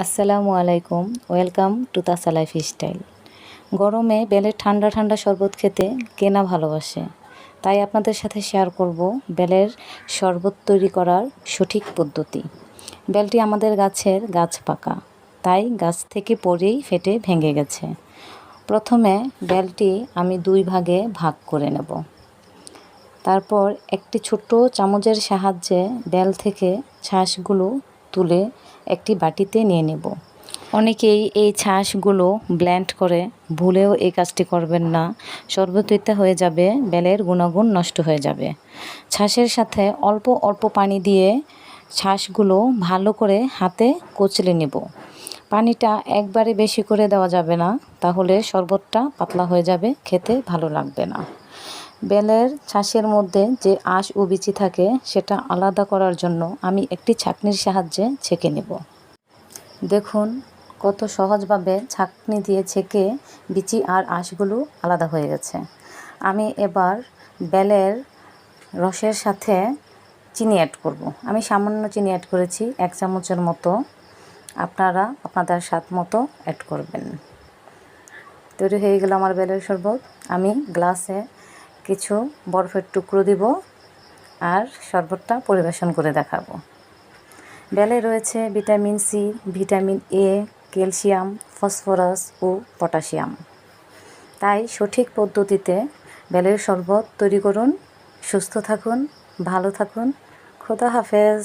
আসসালামু আলাইকুম, welcome to Tasa life style. গরমে বেলের ঠান্ডা ঠান্ডা শরবত খেতে কে না ভালোবাসে। তাই আপনাদের সাথে শেয়ার করব বেলের শরবত তৈরি করার সঠিক পদ্ধতি। বেলটি আমাদের গাছের গাছ পাকা, তাই গাছ থেকে পড়েই ফেটে ভেঙে গেছে। প্রথমে বেলটি আমি 2 ভাগে ভাগ করে নেব। তারপর একটি ছোট চামচের সাহায্যে বেল থেকে ছাঁশগুলো তুলে একটি বাটিতে নিয়ে নেব। অনেকেই এই ছাঁশগুলো ব্লেন্ড করে, ভুলেও এই কাজটি করবেন না। শরবত তিতা হয়ে যাবে, বেলের গুণাগুণ নষ্ট হয়ে যাবে। ছাঁশের সাথে অল্প অল্প পানি দিয়ে ছাঁশগুলো ভালো করে হাতে কচলে নেব। পানিটা একবারে বেশি করে দেওয়া যাবে না, তাহলে শরবতটা পাতলা হয়ে যাবে, খেতে ভালো লাগবে না। বেলের ছাঁশের মধ্যে যে আঁশ ও বিচি থাকে সেটা আলাদা করার জন্য আমি একটি ছাঁকনির সাহায্যে ছেঁকে নেব। দেখুন কত সহজভাবে ছাঁকনি দিয়ে ছেঁকে বিচি আর আঁশগুলো আলাদা হয়ে গেছে। আমি এবার বেলের রসের সাথে চিনি অ্যাড করব। আমি সামান্য চিনি অ্যাড করেছি, 1 চামচের মতো। আপনারা আপনাদের স্বাদ মতো অ্যাড করবেন। তৈরি হয়ে গেল আমার বেলের শরবত। আমি গ্লাসে কিছু বরফের টুকরো দিব আর শরবতটা পরিবেশন করে দেখাবো। বেলে রয়েছে vitamin C, vitamin A, calcium, phosphorus ও পটাশিয়াম। তাই সঠিক পদ্ধতিতে বেলের শরবত তৈরি করুন। সুস্থ থাকুন, ভালো থাকুন। খোদা হাফেজ।